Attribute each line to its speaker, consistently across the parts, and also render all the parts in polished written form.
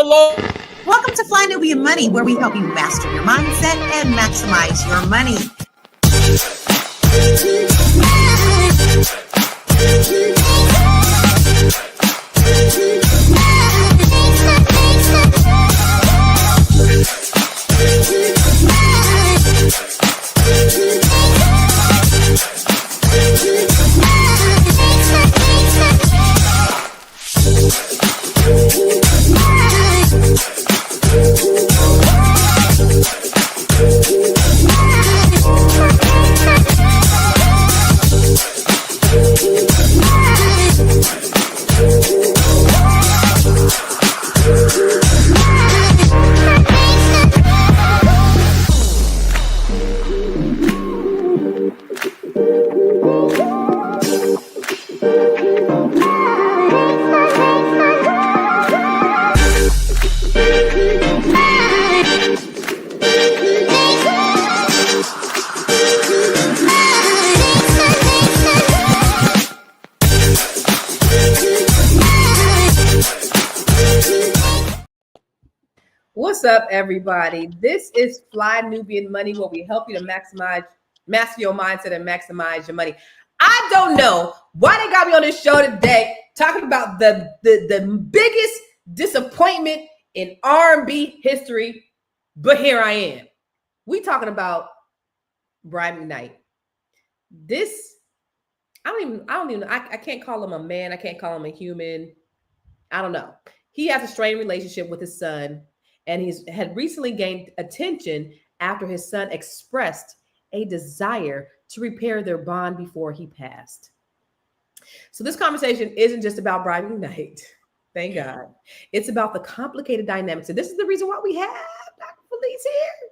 Speaker 1: Lord.
Speaker 2: Welcome to Fly Nubian Money, where we help you master your mindset and maximize your money.
Speaker 3: What's up, everybody? This is Fly Nubian Money, where we help you to master your mindset and maximize your money. I don't know why they got me on this show today talking about the biggest disappointment in R&B history, but here I am. We talking about Brian McKnight. I can't call him a man. I can't call him a human. I don't know. He has a strained relationship with his son, and he's had recently gained attention after his son expressed a desire to repair their bond before he passed. So this conversation isn't just about Brian McKnight. Thank God. It's about the complicated dynamics. And this is the reason why we have Dr. Felice here.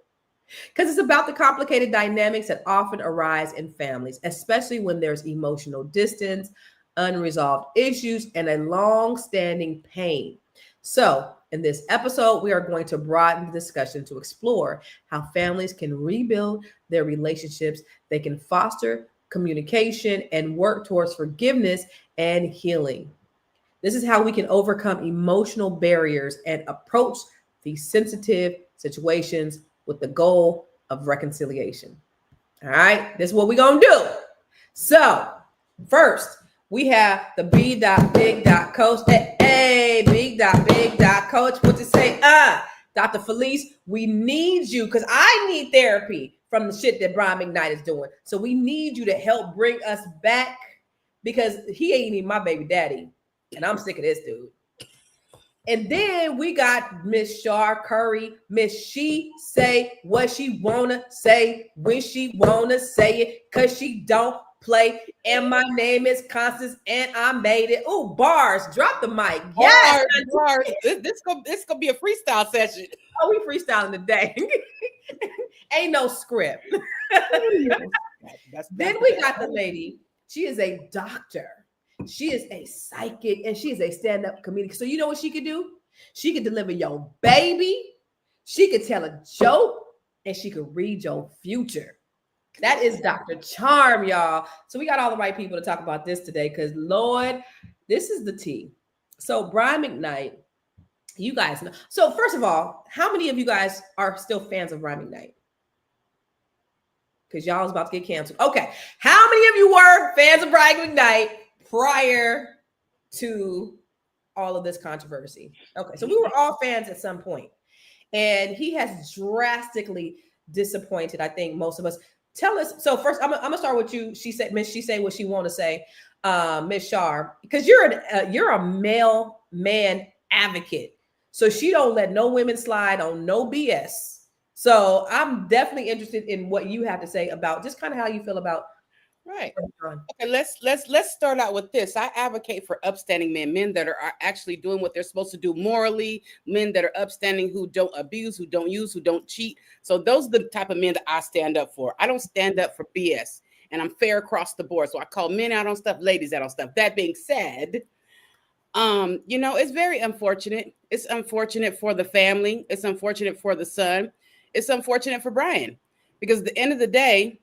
Speaker 3: Because it's about the complicated dynamics that often arise in families, especially when there's emotional distance, unresolved issues, and a long-standing pain. So in this episode, we are going to broaden the discussion to explore how families can rebuild their relationships, they can foster communication, and work towards forgiveness and healing. This is how we can overcome emotional barriers and approach these sensitive situations with the goal of reconciliation. All right, this is what we're going to do. So first, we have the B.Big.Coach. Hey, B.Big.Coach. What to say? Dr. Felice, we need you because I need therapy from the shit that Brian McKnight is doing. So we need you to help bring us back because he ain't even my baby daddy. And I'm sick of this dude. And then we got Miss Shar Curry. Miss She say what she wanna say when she wanna say it because she don't play. And my name is Constance and I made it. Ooh, bars. Drop the mic. Yes.
Speaker 1: Bars. This gonna be a freestyle session.
Speaker 3: Oh, we freestyling today. Ain't no script. Then we got the lady. She is a doctor. She is a psychic and she is a stand-up comedian. So you know what she could do? She could deliver your baby. She could tell a joke and she could read your future. That is Dr. Charm, y'all. So we got all the right people to talk about this today because, Lord, this is the tea. So Brian McKnight, you guys know. So first of all, how many of you guys are still fans of Brian McKnight? Because y'all was about to get canceled. Okay. How many of you were fans of Brian McKnight prior to all of this controversy? Okay. So we were all fans at some point. And he has drastically disappointed, I think, most of us. Tell us. So first, I'm gonna start with you. She said, Miss, she say what she want to say, Miss Shar, because you're a male man advocate. So she don't let no women slide on no BS. So I'm definitely interested in what you have to say about just kind of how you feel about.
Speaker 1: Right. Okay, let's start out with this. I advocate for upstanding men that are actually doing what they're supposed to do morally, men that are upstanding, who don't abuse, who don't use, who don't cheat. So those are the type of men that I stand up for. I don't stand up for BS, and I'm fair across the board. So I call men out on stuff, ladies out on stuff. That being said, it's very unfortunate. It's unfortunate for the family. It's unfortunate for the son. It's unfortunate for Brian, because at the end of the day,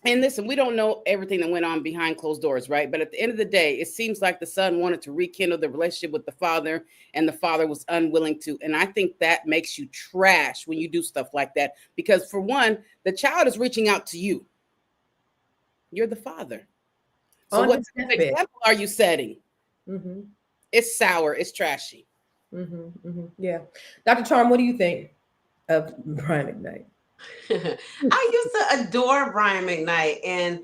Speaker 1: And listen, we don't know everything that went on behind closed doors, right? But at the end of the day, it seems like the son wanted to rekindle the relationship with the father, and the father was unwilling to. And I think that makes you trash when you do stuff like that. Because for one, the child is reaching out to you. You're the father. So
Speaker 3: On
Speaker 1: what
Speaker 3: his
Speaker 1: type of
Speaker 3: deathbed.
Speaker 1: example are you setting?
Speaker 3: Mm-hmm.
Speaker 1: It's sour, it's trashy.
Speaker 3: Mm-hmm. Mm-hmm. Yeah. Dr. Charm, what do you think of Brian McKnight?
Speaker 4: I used to adore Brian McKnight, and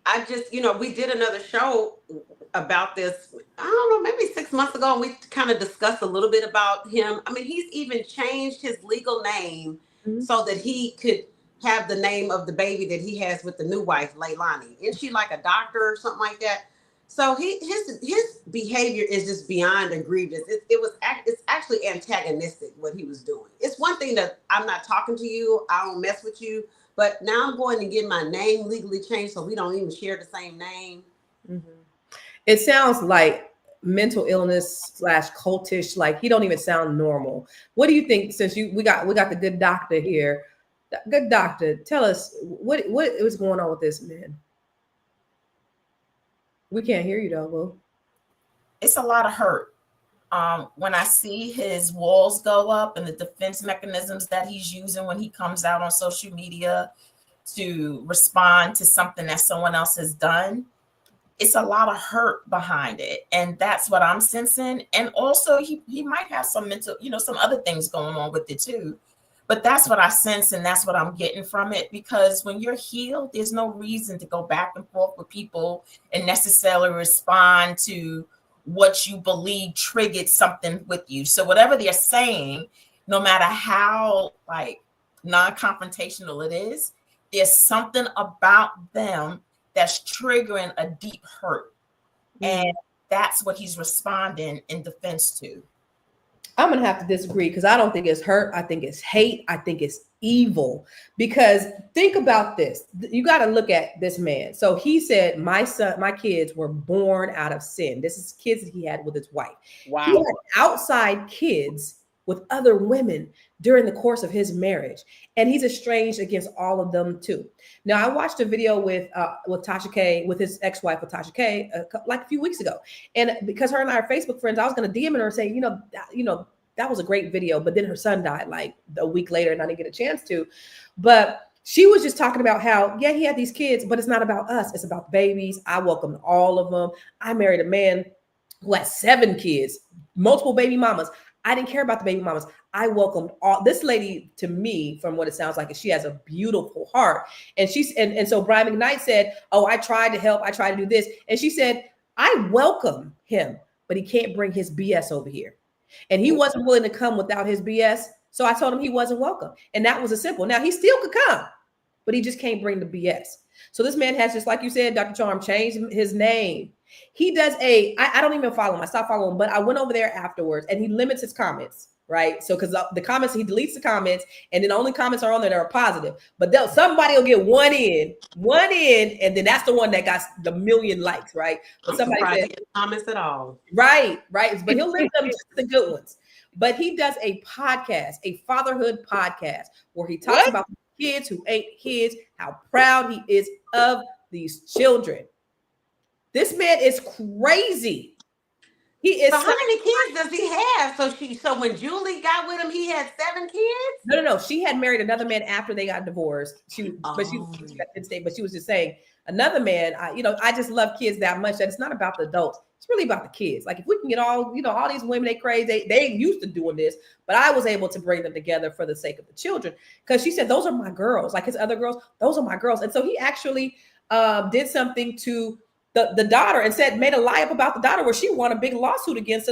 Speaker 4: I just, we did another show about this. I don't know, maybe 6 months ago, and we kind of discussed a little bit about him. I mean, he's even changed his legal name
Speaker 3: Mm-hmm.
Speaker 4: so that he could have the name of the baby that he has with the new wife, Leilani. Isn't she like a doctor or something like that? So his behavior is just beyond egregious. It's actually antagonistic what he was doing. It's one thing that I'm not talking to you, I don't mess with you, but now I'm going to get my name legally changed so we don't even share the same name.
Speaker 3: Mm-hmm. It sounds like mental illness / cultish. Like he don't even sound normal. What do you think? Since we got the good doctor here, good doctor, tell us what is going on with this man. We can't hear you though, Will.
Speaker 5: It's a lot of hurt. When I see his walls go up and the defense mechanisms that he's using when he comes out on social media to respond to something that someone else has done, it's a lot of hurt behind it. And that's what I'm sensing. And also he might have some mental, some other things going on with it too. But that's what I sense, and that's what I'm getting from it. Because when you're healed, there's no reason to go back and forth with people and necessarily respond to what you believe triggered something with you. So whatever they're saying, no matter how like non-confrontational it is, there's something about them that's triggering a deep hurt. And that's what he's responding in defense to.
Speaker 3: I'm gonna have to disagree because I don't think it's hurt. I think it's hate. I think it's evil. Because think about this. You got to look at this man. So he said, my kids were born out of sin. This is kids that he had with his wife.
Speaker 1: Wow.
Speaker 3: He had outside kids with other women during the course of his marriage. And he's estranged against all of them too. Now, I watched a video with Tasha K, with his ex-wife, with Tasha K, like a few weeks ago. And because her and I are Facebook friends, I was going to DM her and say, that was a great video. But then her son died like a week later and I didn't get a chance to. But she was just talking about how, yeah, he had these kids, but it's not about us. It's about babies. I welcomed all of them. I married a man who had 7 kids, multiple baby mamas. I didn't care about the baby mamas. I welcomed all. This lady, to me, from what it sounds like, she has a beautiful heart. And so Brian McKnight said, oh, I tried to help. I tried to do this. And she said, I welcome him, but he can't bring his BS over here. And he wasn't willing to come without his BS. So I told him he wasn't welcome. And that was a simple. Now he still could come, but he just can't bring the BS. So this man has, just like you said, Dr. Charm, changed his name. He does I don't even follow him. I stopped following him, but I went over there afterwards and he limits his comments, right? So because the comments, he deletes the comments and then only comments are on there that are positive. But somebody will get one in, and then that's the one that got the million likes, right? But somebody said
Speaker 4: comments at all.
Speaker 3: Right. But he'll limit them just the good ones. But he does a podcast, a fatherhood podcast, where he talks about kids who ain't kids, how proud he is of these children. This man is crazy. He is.
Speaker 4: So how many kids does he have? So when Julie got with him, he had 7 kids?
Speaker 3: No. She had married another man after they got divorced. But she was just saying another man. I just love kids that much that it's not about the adults. It's really about the kids. Like if we can get all these women, they crazy. They used to doing this, but I was able to bring them together for the sake of the children. Because she said, those are my girls. Like his other girls, those are my girls. And so he actually did something to the daughter and made a lie up about the daughter where she won a big lawsuit against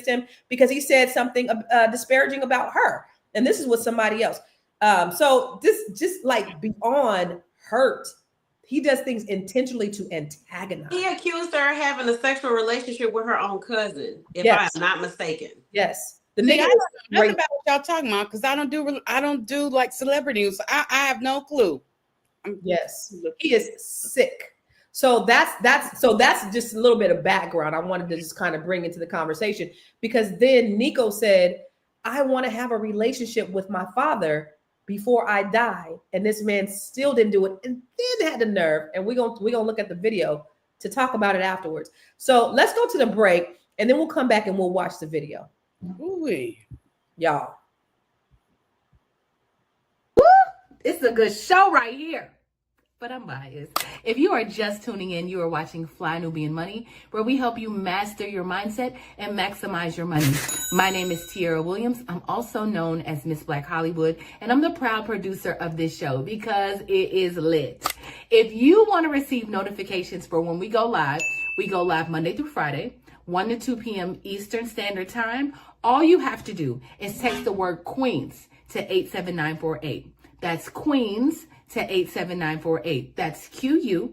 Speaker 3: him because he said something disparaging about her. And this is with somebody else. So this just like beyond hurt. He does things intentionally to antagonize.
Speaker 4: He accused her of having a sexual relationship with her own cousin, if I'm not mistaken.
Speaker 3: Yes.
Speaker 1: I don't know nothing about what y'all talking about because I don't do like celebrity news. I have no clue.
Speaker 3: Yes, he is sick. So that's just a little bit of background I wanted to just kind of bring into the conversation, because then Nico said, I want to have a relationship with my father, before I die. And this man still didn't do it and then had the nerve. And we're gonna look at the video to talk about it afterwards. So let's go to the break and then we'll come back and we'll watch the video.
Speaker 1: Ooh-wee.
Speaker 3: Y'all.
Speaker 6: It's a good show right here. But I'm biased. If you are just tuning in, you are watching Fly Nubian Money, where we help you master your mindset and maximize your money. My name is Tiara Williams. I'm also known as Miss Black Hollywood, and I'm the proud producer of this show because it is lit. If you want to receive notifications for when we go live Monday through Friday, 1 to 2 p.m. Eastern Standard Time. All you have to do is text the word Queens to 87948. That's Queens to 87948. That's QUEENS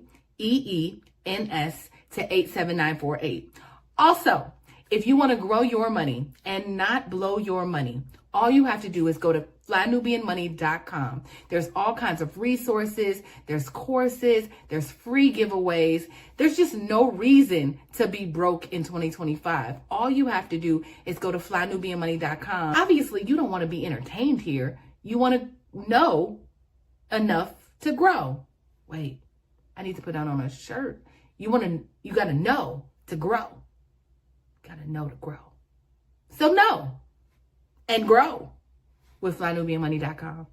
Speaker 6: to 87948. Also, if you want to grow your money and not blow your money, all you have to do is go to flynubianmoney.com. There's all kinds of resources, there's courses, there's free giveaways. There's just no reason to be broke in 2025. All you have to do is go to flynubianmoney.com. Obviously, you don't want to be entertained here. You want to know enough to grow. Wait, I need to put that on a shirt. You got to know to grow. Got to know to grow. So know and grow with flynubianmoney.com.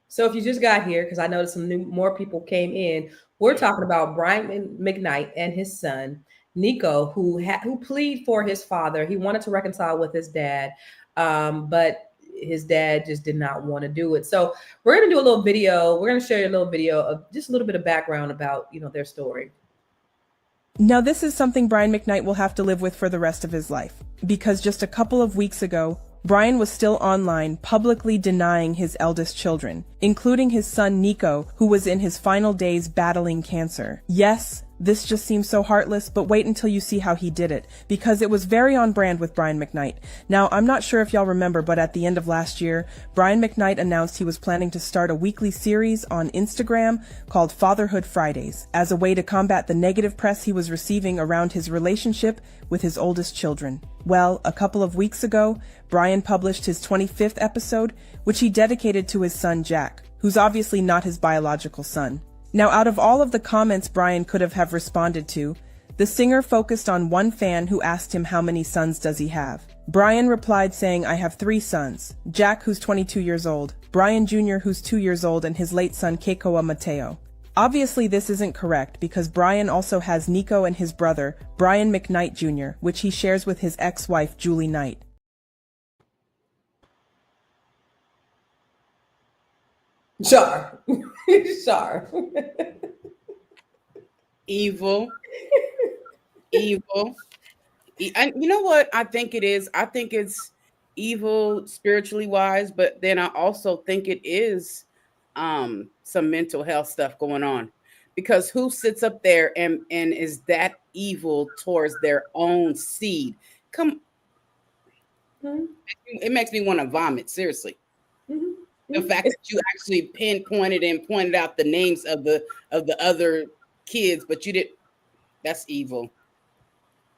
Speaker 3: So if you just got here, because I noticed more people came in, we're talking about Brian McKnight and his son, Nico, who pleaded for his father. He wanted to reconcile with his dad, but his dad just did not want to do it. So we're going to do a little video. We're going to show you a little video of just a little bit of background about, their story.
Speaker 7: Now, this is something Brian McKnight will have to live with for the rest of his life, because just a couple of weeks ago, Brian was still online publicly denying his eldest children, including his son Nico, who was in his final days battling cancer. Yes, this just seems so heartless, but wait until you see how he did it, because it was very on brand with Brian McKnight. Now, I'm not sure if y'all remember, but at the end of last year, Brian McKnight announced he was planning to start a weekly series on Instagram called Fatherhood Fridays, as a way to combat the negative press he was receiving around his relationship with his oldest children. Well, a couple of weeks ago, Brian published his 25th episode, which he dedicated to his son Jack, who's obviously not his biological son. Now, out of all of the comments Brian could have responded to, the singer focused on one fan who asked him how many sons does he have. Brian replied saying, "I have 3 sons, Jack, who's 22 years old, Brian Jr., who's 2 years old, and his late son Keikoa Mateo." Obviously, this isn't correct because Brian also has Nico and his brother, Brian McKnight Jr., which he shares with his ex-wife, Julie Knight.
Speaker 3: Char. Char.
Speaker 1: Evil. Evil. You know what I think it is? I think it's evil spiritually wise, but then I also think it is some mental health stuff going on, because who sits up there and is that evil towards their own seed? It makes me want to vomit, seriously. The fact that you actually pinpointed and pointed out the names of the other kids, but you didn't. That's evil.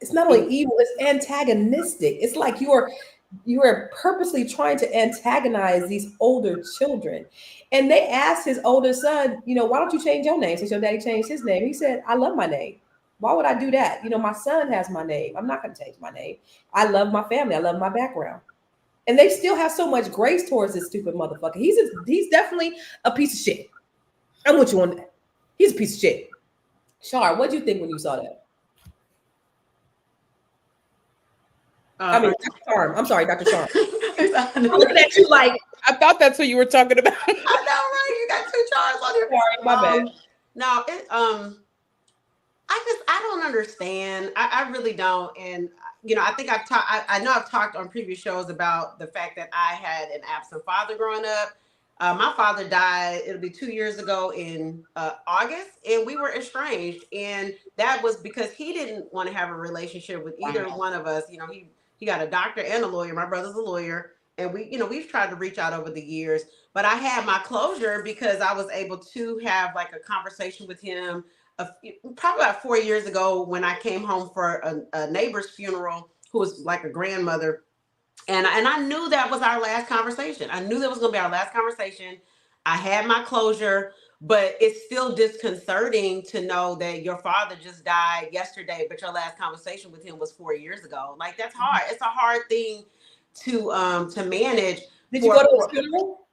Speaker 3: It's not only evil, it's antagonistic. It's like you are purposely trying to antagonize these older children. And they asked his older son, why don't you change your name since your daddy changed his name? He said, "I love my name. Why would I do that? My son has my name. I'm not going to change my name. I love my family. I love my background." And they still have so much grace towards this stupid motherfucker. He's definitely a piece of shit. I'm with you on that. He's a piece of shit. Shar, what did you think when you saw that? I mean, Dr. Charm. I'm sorry, Dr. Charm. I'm looking at you like,
Speaker 1: I thought that's what you were talking about.
Speaker 4: I know, right? You got 2 charms on your.
Speaker 3: Sorry, my bad.
Speaker 4: No, I don't understand. I really don't. And I think I know I've talked on previous shows about the fact that I had an absent father growing up. My father died, it'll be 2 years ago in August, and we were estranged. And that was because he didn't want to have a relationship with either one of us. He got a doctor and a lawyer. My brother's a lawyer. And we've tried to reach out over the years, but I had my closure because I was able to have like a conversation with him probably about 4 years ago when I came home for a neighbor's funeral who was like a grandmother. And I knew that was our last conversation. I knew that was going to be our last conversation. I had my closure, but it's still disconcerting to know that your father just died yesterday, but your last conversation with him was 4 years ago. Like, that's hard. It's a hard thing to manage.
Speaker 3: Did you go to his funeral?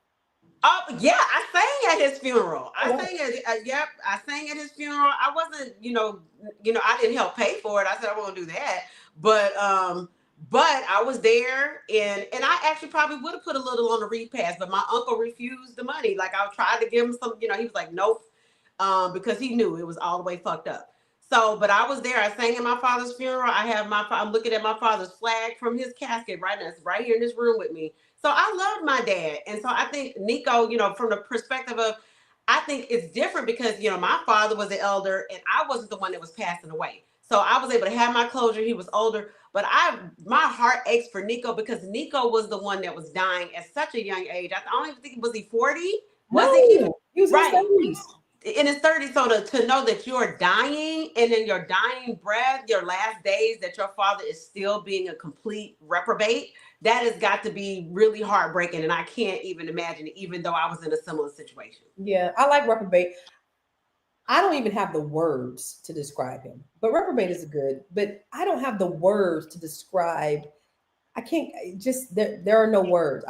Speaker 4: Oh yeah, I sang at his funeral. I sang at his funeral. I wasn't, I didn't help pay for it. I said I won't do that, but I was there, and I actually probably would have put a little on the repass, but my uncle refused the money. Like, I tried to give him some, he was like, nope, because he knew it was all the way fucked up. So, but I was there. I sang at my father's funeral. I'm looking at my father's flag from his casket right now. It's right here in this room with me. So I loved my dad. And so I think Nico, from the perspective of, I think it's different because, my father was an elder and I wasn't the one that was passing away. So I was able to have my closure. He was older, but my heart aches for Nico because Nico was the one that was dying at such a young age. I don't even think, was he 40?
Speaker 3: No, he was
Speaker 4: right.
Speaker 3: in his 30s.
Speaker 4: In his 30s. So to know that you're dying, and in your dying breath, your last days, that your father is still being a complete reprobate, that has got to be really heartbreaking. And I can't even imagine it, even though I was in a similar situation.
Speaker 3: Yeah, I like reprobate. I don't even have the words to describe him, but reprobate is good, but I don't have the words to describe. I can't just, there are no words.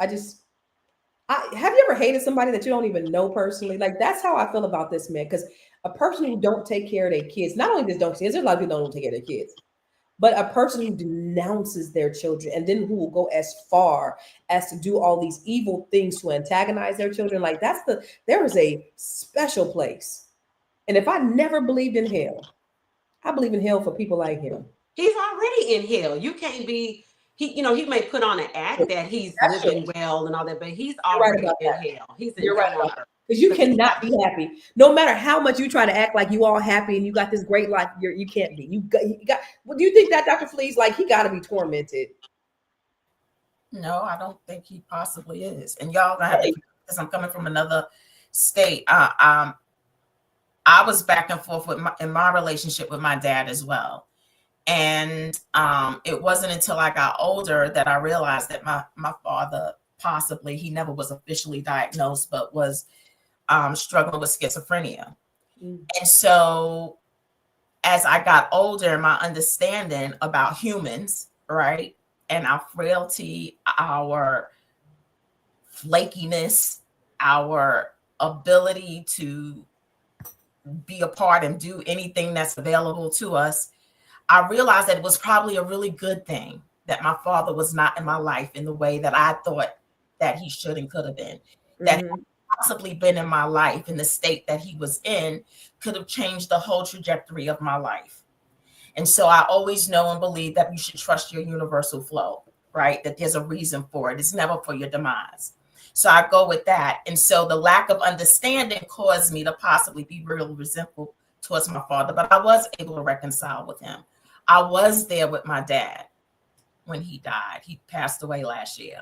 Speaker 3: Have you ever hated somebody that you don't even know personally? Like, that's how I feel about this man. Because a person who don't take care of their kids, not only just don't, there's a lot of people who don't take care of their kids, but a person who denounces their children and then who will go as far as to do all these evil things to antagonize their children. Like, there is a special place. And if I never believed in hell, I believe in hell for people like him.
Speaker 4: He's already in hell. You can't be, he may put on an act that he's living well and all that, but he's already in hell. He's in hell.
Speaker 3: Because you cannot be happy. No matter how much you try to act like you all happy and you got this great life, you can't be. You got. Well, do you think that Dr. Flea's like, he got to be tormented?
Speaker 5: No, I don't think he possibly is. And y'all gonna have to, because I'm coming from another state. I was back and forth in my relationship with my dad as well. And it wasn't until I got older that I realized that my father, possibly, he never was officially diagnosed, but was struggling with schizophrenia. And so as I got older, my understanding about humans, right, and our frailty, our flakiness, our ability to be a part and do anything that's available to us, I realized that it was probably a really good thing that my father was not in my life in the way that I thought that he should and could have been. That he possibly been in my life in the state that he was in could have changed the whole trajectory of my life. And so I always know and believe that you should trust your universal flow, right? That there's a reason for it. It's never for your demise. So I go with that. And so the lack of understanding caused me to possibly be real resentful towards my father, but I was able to reconcile with him. I was there with my dad when he died. He passed away last year.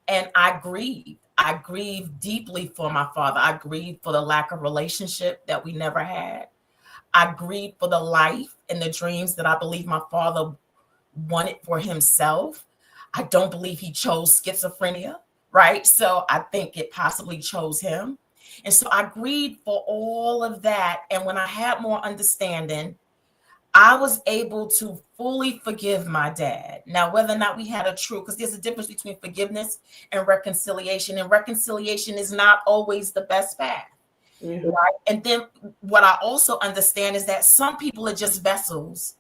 Speaker 5: And I grieved. I grieved deeply for my father. I grieved for the lack of relationship that we never had. I grieved for the life and the dreams that I believe my father wanted for himself. I don't believe he chose schizophrenia, right? So I think it possibly chose him. And so I grieved for all of that. And when I had more understanding, I was able to fully forgive my dad. Now, whether or not we had a true, because there's a difference between forgiveness and reconciliation is not always the best path. Right? And then what I also understand is that some people are just vessels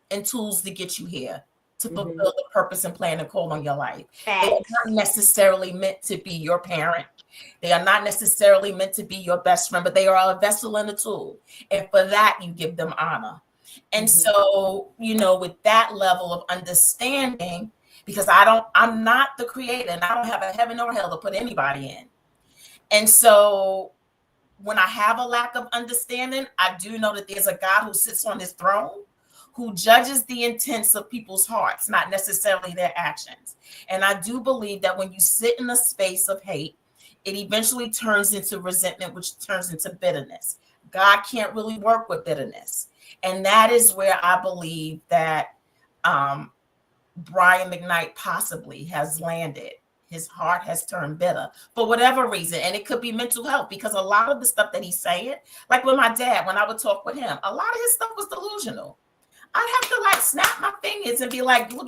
Speaker 5: and tools to get you here, to fulfill the purpose and plan and call on your life. They are not necessarily meant to be your parent. They are not necessarily meant to be your best friend, but they are a vessel and a tool. And for that, you give them honor. And so, with that level of understanding, because I'm not the creator and I don't have a heaven or hell to put anybody in. And so when I have a lack of understanding, I do know that there's a God who sits on his throne, who judges the intents of people's hearts, not necessarily their actions. And I do believe that when you sit in a space of hate, it eventually turns into resentment, which turns into bitterness. God can't really work with bitterness. And that is where I believe that Brian McKnight possibly has landed. His heart has turned bitter for whatever reason. And it could be mental health, because a lot of the stuff that he's saying, like with my dad, when I would talk with him, a lot of his stuff was delusional. I'd have to like snap my fingers and be like, yo,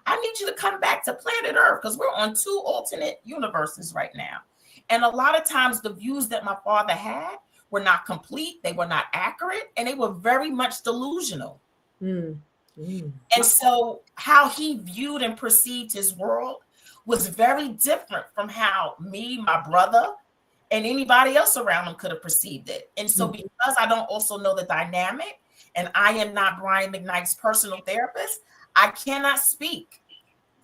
Speaker 5: I need you to come back to planet Earth, because we're on 2 alternate universes right now. And a lot of times the views that my father had were not complete, they were not accurate, and they were very much delusional. And so how he viewed and perceived his world was very different from how me, my brother, and anybody else around him could have perceived it. And so because I don't also know the dynamic, and I am not Brian McKnight's personal therapist, I cannot speak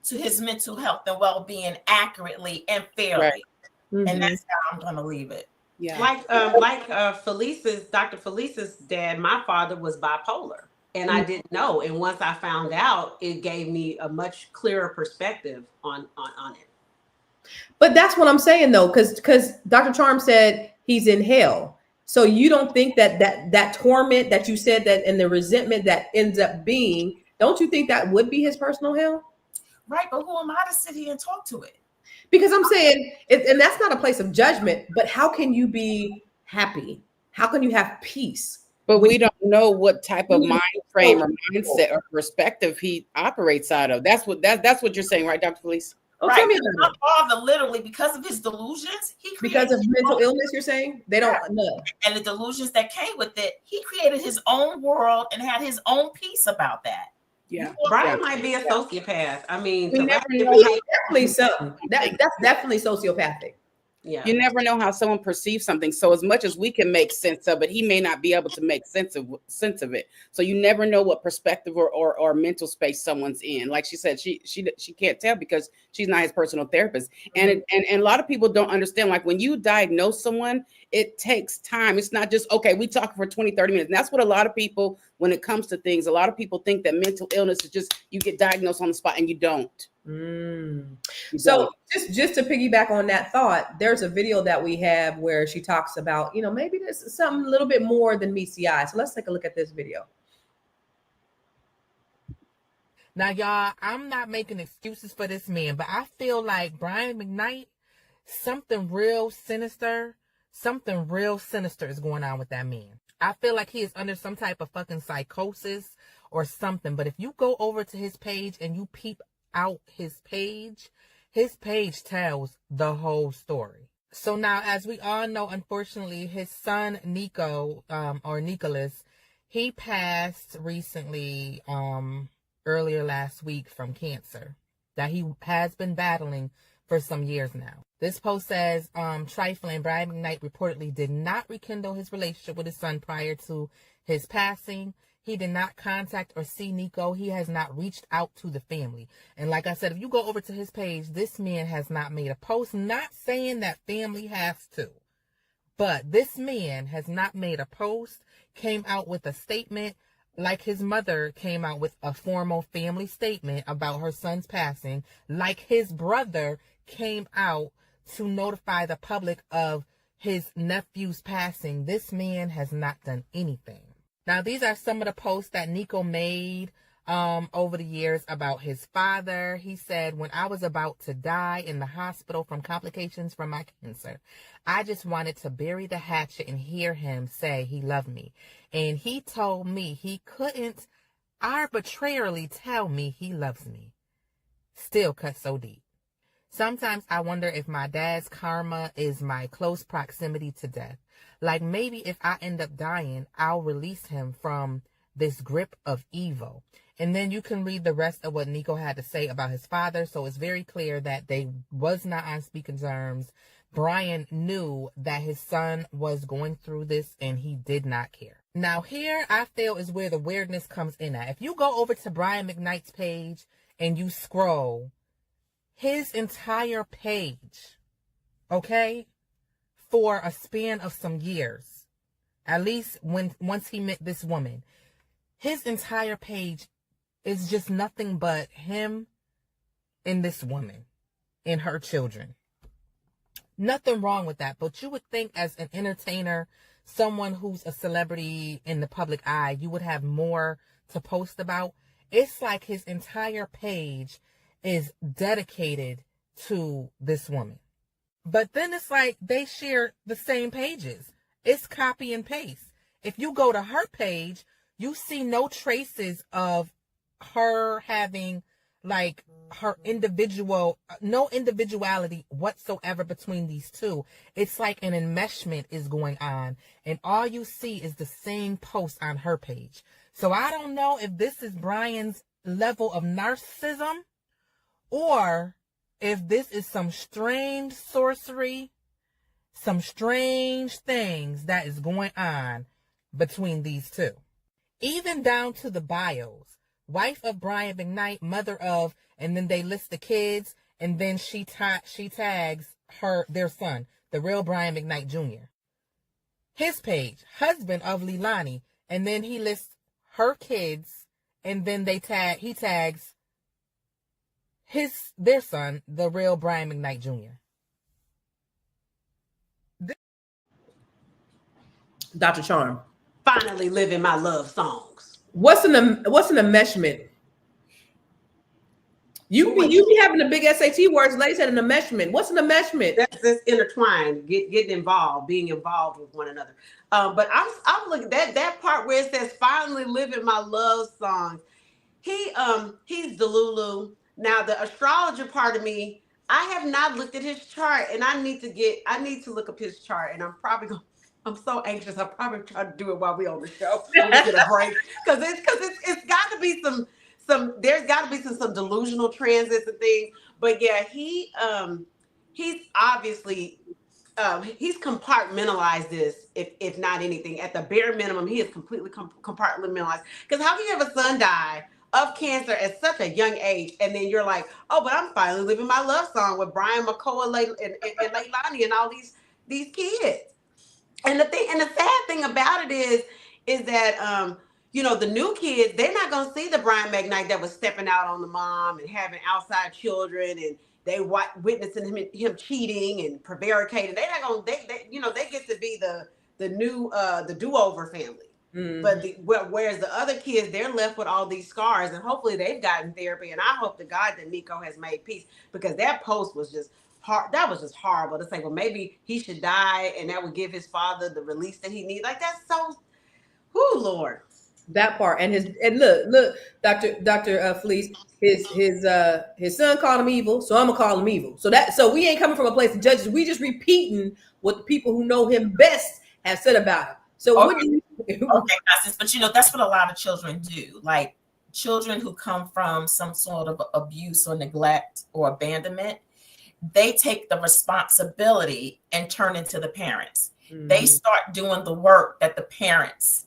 Speaker 5: to his mental health and well-being accurately and fairly. Right. And that's how I'm going to leave it.
Speaker 1: Yeah.
Speaker 4: Felice's, Dr. Felice's dad, my father was bipolar, and I didn't know. And once I found out, it gave me a much clearer perspective on it.
Speaker 3: But that's what I'm saying, though, because Dr. Charm said he's in hell. So you don't think that torment that you said, that and the resentment that ends up being, don't you think that would be his personal hell?
Speaker 5: Right, but who am I to sit here and talk to it?
Speaker 3: Because I'm saying, and that's not a place of judgment, but how can you be happy? How can you have peace?
Speaker 1: But we don't know what type of mind frame or mindset or perspective he operates out of. That's what you're saying, right, Dr. Felice?
Speaker 3: Oh,
Speaker 5: right. My father, literally, because of his delusions,
Speaker 3: because of mental illness, you're saying? They don't know.
Speaker 5: And the delusions that came with it, he created his own world and had his own peace about that.
Speaker 1: Yeah,
Speaker 4: Brian might be a sociopath. I mean,
Speaker 1: we never know.
Speaker 3: Definitely something. That's definitely sociopathic.
Speaker 1: Yeah, you never know how someone perceives something. So as much as we can make sense of it, he may not be able to make sense of it. So you never know what perspective or mental space someone's in. Like she said, she can't tell because she's not his personal therapist. And a lot of people don't understand. Like when you diagnose someone, it takes time. It's not just, okay, we talk for 20, 30 minutes. And that's what a lot of people, when it comes to things, a lot of people think that mental illness is just you get diagnosed on the spot, and you don't.
Speaker 3: So just to piggyback on that thought, there's a video that we have where she talks about, maybe there's something a little bit more than meets the eye. So let's take a look at this video.
Speaker 6: Now, y'all, I'm not making excuses for this man, but I feel like Brian McKnight, something real sinister is going on with that man. I feel like he is under some type of fucking psychosis or something. But if you go over to his page and you peep out his page tells the whole story. So now, as we all know, unfortunately, his son Nico, or Nicholas, he passed recently, earlier last week from cancer that he has been battling for some years now. This post says, trifling, Brian McKnight reportedly did not rekindle his relationship with his son prior to his passing. He did not contact or see Nico. He has not reached out to the family. And like I said, if you go over to his page, this man has not made a post, not saying that family has to, but this man has not made a post, came out with a statement, like his mother came out with a formal family statement about her son's passing, like his brother came out to notify the public of his nephew's passing. This man has not done anything. Now, these are some of the posts that Nico made over the years about his father. He said, when I was about to die in the hospital from complications from my cancer, I just wanted to bury the hatchet and hear him say he loved me. And he told me he couldn't arbitrarily tell me he loves me. Still cut so deep. Sometimes I wonder if my dad's karma is my close proximity to death. Like maybe if I end up dying, I'll release him from this grip of evil. And then you can read the rest of what Nico had to say about his father. So it's very clear that they was not on speaking terms. Brian knew that his son was going through this and he did not care. Now here I feel is where the weirdness comes in at. If you go over to Brian McKnight's page and you scroll, his entire page, okay, for a span of some years, at least once he met this woman, his entire page is just nothing but him and this woman and her children. Nothing wrong with that, but you would think as an entertainer, someone who's a celebrity in the public eye, you would have more to post about. It's like his entire page is dedicated to this woman. But then it's like they share the same pages. It's copy and paste. If you go to her page, you see no traces of her having like her no individuality whatsoever between these two. It's like an enmeshment is going on, and all you see is the same post on her page. So I don't know if this is Brian's level of narcissism, or if this is some strange sorcery, some strange things that is going on between these two. Even down to the bios. Wife of Brian McKnight, mother of, and then they list the kids, and then she tags their son, the real Brian McKnight Jr. His page, husband of Leilani, and then he lists her kids, and then he tags their son, the real Brian McKnight Jr.
Speaker 3: Dr. Charm.
Speaker 4: Finally living my love songs.
Speaker 3: What's an enmeshment? You be having the big SAT words. Ladies said an enmeshment. What's an enmeshment?
Speaker 4: That's just intertwined, getting involved, being involved with one another. But I'm looking at that part where it says finally living my love songs. He's Delulu. Now the astrologer part of me, I have not looked at his chart, and I need to look up his chart, and I'm so anxious. I'll probably try to do it while we're on the show. When we get a break, because it's got to be there's got to be some delusional transits and things. But yeah, he's obviously he's compartmentalized this. If not anything, at the bare minimum, he is completely compartmentalized. Because how can you have a son die of cancer at such a young age, and then you're like, oh, but I'm finally living my love song with Brian McCullough and Leilani and all these kids. And the sad thing about it is that the new kids, they're not gonna see the Brian McKnight that was stepping out on the mom and having outside children, and they witnessing him cheating and prevaricating. They're not gonna they get to be the new the do-over family. Mm-hmm. But whereas the other kids, they're left with all these scars, and hopefully they've gotten therapy. And I hope to God that Nico has made peace, because that post was just hard. That was just horrible to say. Well, maybe he should die, and that would give his father the release that he needs. Like, that's so, Lord.
Speaker 3: That part, and look, Dr. Fleece, his son called him evil, so I'm gonna call him evil. So we ain't coming from a place of judges. We just repeating what the people who know him best have said about him. So
Speaker 5: okay, but that's what a lot of children do. Like children who come from some sort of abuse or neglect or abandonment, they take the responsibility and turn into the parents. Mm-hmm. They start doing the work that the parents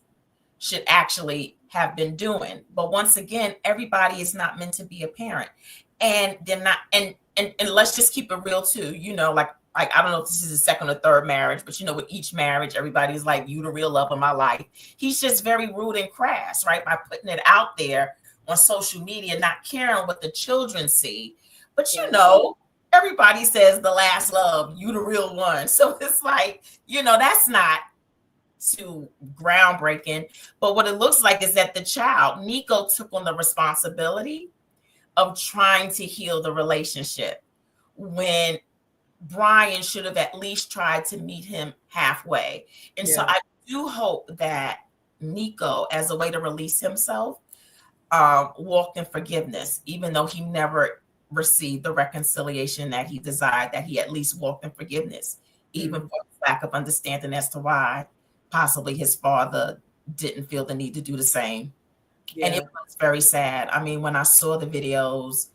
Speaker 5: should actually have been doing. But once again, everybody is not meant to be a parent, and they're not. And let's just keep it real too. Like I don't know if this is his second or third marriage, but with each marriage, everybody's like, you the real love of my life. He's just very rude and crass, right? By putting it out there on social media, not caring what the children see. But everybody says the last love, you the real one. So it's like, that's not too groundbreaking. But what it looks like is that the child, Nico, took on the responsibility of trying to heal the relationship, when Brian should have at least tried to meet him halfway. And so I do hope that Nico, as a way to release himself, walked in forgiveness, even though he never received the reconciliation that he desired, that he at least walked in forgiveness, even for lack of understanding as to why possibly his father didn't feel the need to do the same. Yeah. And it was very sad. I mean, when I saw the videos,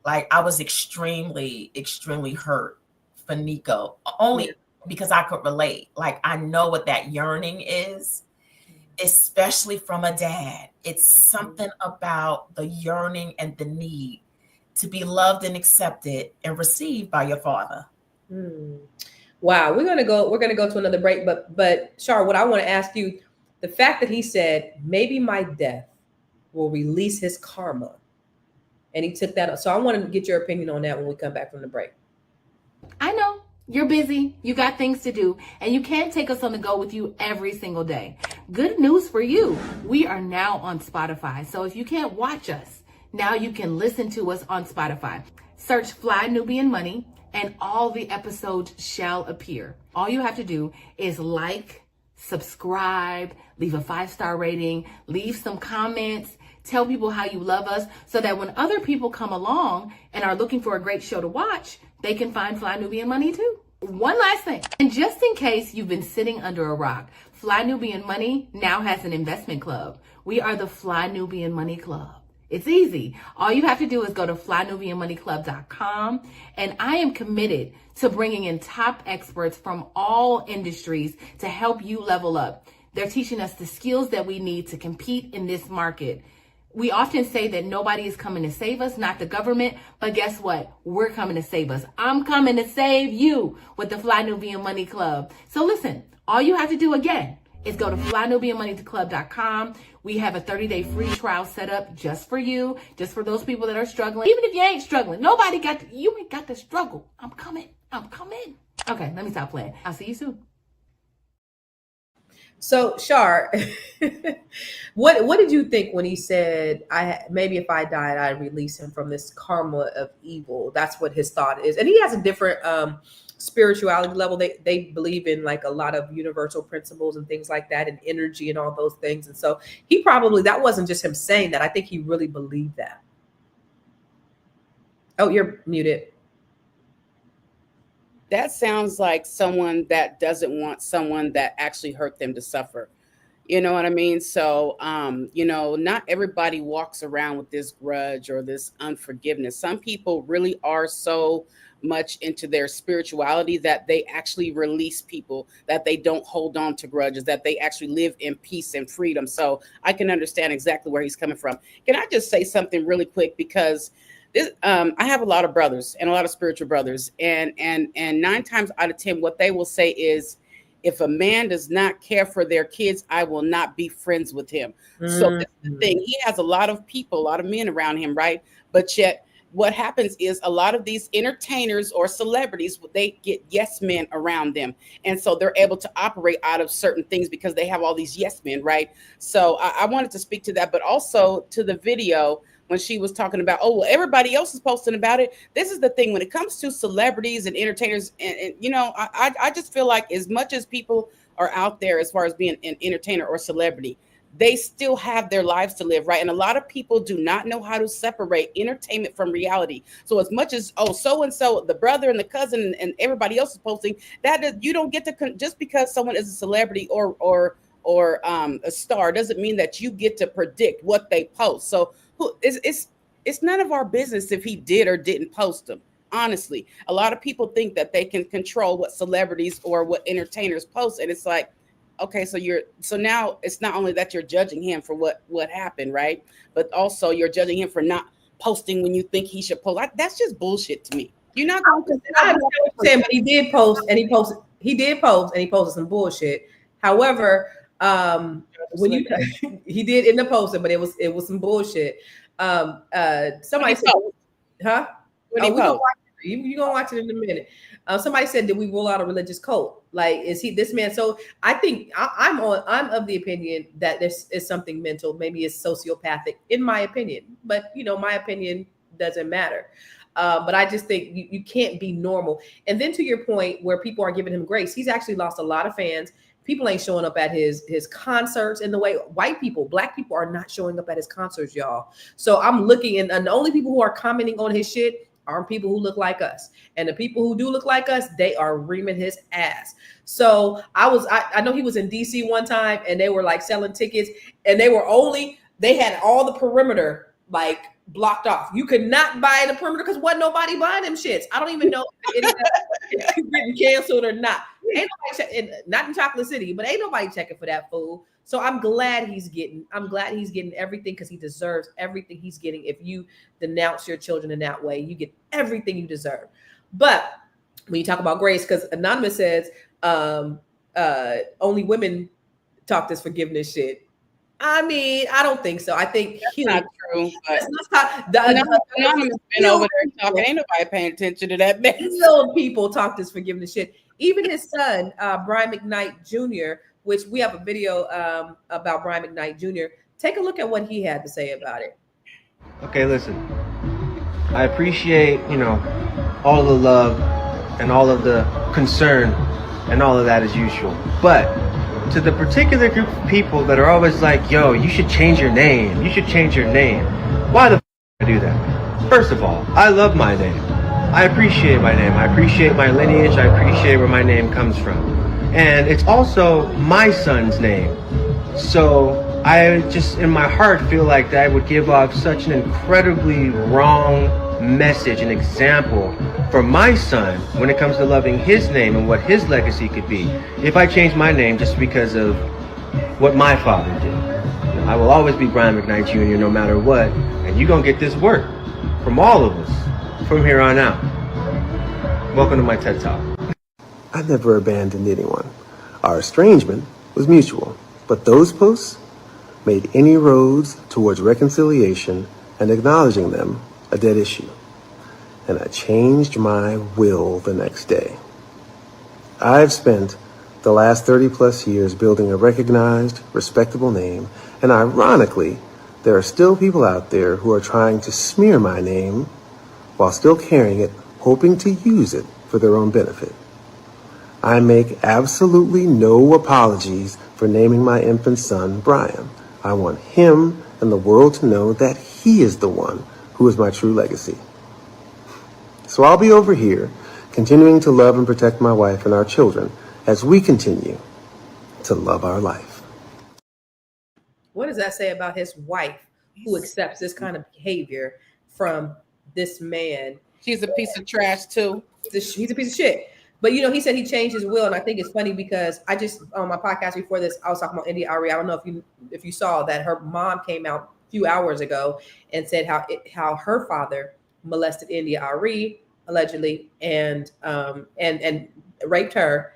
Speaker 5: like, I was extremely, extremely hurt for Nico, only because I could relate. Like, I know what that yearning is, especially from a dad. It's something about the yearning and the need to be loved and accepted and received by your father.
Speaker 3: Wow, we're gonna go to another break, but Char, what I want to ask you, the fact that he said maybe my death will release his karma, and he took that up. So I want to get your opinion on that when we come back from the break.
Speaker 6: I know You're busy, you got things to do, and you can't take us on the go with you every single day. Good news for you. We are now on Spotify. So if you can't watch us, now you can listen to us on Spotify. Search Fly Nubian Money and all the episodes shall appear. All you have to do is like, subscribe, leave a 5-star rating, leave some comments, tell people how you love us so that when other people come along and are looking for a great show to watch, they can find Fly Nubian Money too. One last thing, and just in case you've been sitting under a rock, Fly Nubian Money now has an investment club. We are the Fly Nubian Money Club. It's easy. All you have to do is go to flynubianmoneyclub.com, and I am committed to bringing in top experts from all industries to help you level up. They're teaching us the skills that we need to compete in this market. We often say that nobody is coming to save us, not the government, but guess what? We're coming to save us. I'm coming to save you with the Fly Nubian Money Club. So listen, all you have to do again is go to flynubianmoneyclub.com. We have a 30-day free trial set up just for you, just for those people that are struggling. Even if you ain't struggling, you ain't got to struggle. I'm coming. Okay, let me stop playing. I'll see you soon.
Speaker 3: So, Shar, what did you think when he said, maybe if I died, I'd release him from this karma of evil? That's what his thought is. And he has a different spirituality level. They believe in like a lot of universal principles and things like that, and energy and all those things. And so he probably, that wasn't just him saying that. I think he really believed that. Oh, you're muted.
Speaker 1: That sounds like someone that doesn't want someone that actually hurt them to suffer. You know what I mean? So, not everybody walks around with this grudge or this unforgiveness. Some people really are so much into their spirituality that they actually release people, that they don't hold on to grudges, that they actually live in peace and freedom. So I can understand exactly where he's coming from. Can I just say something really quick? Because I have a lot of brothers and a lot of spiritual brothers, and 9 times out of 10, what they will say is, if a man does not care for their kids, I will not be friends with him. So that's the thing. He has a lot of people, a lot of men around him, right? But yet what happens is a lot of these entertainers or celebrities, they get yes men around them. And so they're able to operate out of certain things because they have all these yes men, right? So I wanted to speak to that, but also to the video when she was talking about, oh, well, everybody else is posting about it. This is the thing when it comes to celebrities and entertainers. And I just feel like as much as people are out there as far as being an entertainer or celebrity, they still have their lives to live, right? And a lot of people do not know how to separate entertainment from reality. So as much as, oh, so-and-so, the brother and the cousin and everybody else is posting, that you don't get to, just because someone is a celebrity or a star doesn't mean that you get to predict what they post. So it's none of our business if he did or didn't post them. Honestly, a lot of people think that they can control what celebrities or what entertainers post, and it's like, okay, so now it's not only that you're judging him for what happened, right? But also you're judging him for not posting when you think he should post. That's just bullshit to me. You're not going to.
Speaker 3: I understand what you're saying, but he did post, and he posted some bullshit. However, when he did end up posting, but it was some bullshit. Somebody said, huh? You're gonna watch it in a minute. Somebody said, did we rule out a religious cult? Like, is he this man? So I think I'm of the opinion that this is something mental, maybe it's sociopathic, in my opinion. But my opinion doesn't matter. But I just think you can't be normal. And then to your point where people are giving him grace, he's actually lost a lot of fans. People ain't showing up at his concerts in the way white people, black people are not showing up at his concerts, y'all. So I'm looking, and the only people who are commenting on his shit are people who look like us. And the people who do look like us, they are reaming his ass. So I know he was in DC one time and they were like selling tickets, and they had all the perimeter like blocked off. You could not buy the perimeter because wasn't nobody buying them shits. I don't even know if it's getting canceled or not. Ain't nobody not in Chocolate City, but ain't nobody checking for that fool. So I'm glad he's getting everything, because he deserves everything he's getting. If you denounce your children in that way, you get everything you deserve. But when you talk about grace, because Anonymous says only women talk this forgiveness shit. I mean, I don't think so. I think
Speaker 1: That's not true. But Anonymous been over there talking. Ain't nobody paying attention to that mess.
Speaker 3: People talk this forgiving the shit. Even his son, Brian McKnight Jr., which we have a video about Brian McKnight Jr. Take a look at what he had to say about it.
Speaker 8: Okay, listen. I appreciate, all the love and all of the concern and all of that as usual. But to the particular group of people that are always like, yo, you should change your name. You should change your name. Why the f*** I do that? First of all, I love my name. I appreciate my name. I appreciate my lineage. I appreciate where my name comes from. And it's also my son's name. So I just, in my heart, feel like that would give off such an incredibly wrong message and example for my son when it comes to loving his name and what his legacy could be if I change my name just because of what my father did. I will always be Brian McKnight Jr. no matter what, and you're going to get this work from all of us from here on out. Welcome to my TED Talk.
Speaker 9: I never abandoned anyone. Our estrangement was mutual, but those posts made any roads towards reconciliation and acknowledging them a dead issue. And I changed my will the next day. I've spent the last 30 plus years building a recognized, respectable name, and ironically, there are still people out there who are trying to smear my name while still carrying it, hoping to use it for their own benefit. I make absolutely no apologies for naming my infant son Brian. I want him and the world to know that he is the one who is my true legacy. So I'll be over here, continuing to love and protect my wife and our children as we continue to love our life.
Speaker 3: What does that say about his wife who accepts this kind of behavior from this man?
Speaker 1: She's a piece of trash too.
Speaker 3: He's a piece of shit. But he said he changed his will, and I think it's funny because I just on my podcast before this, I was talking about India Arie. I don't know if you saw that her mom came out a few hours ago and said how her father molested India Arie allegedly and raped her,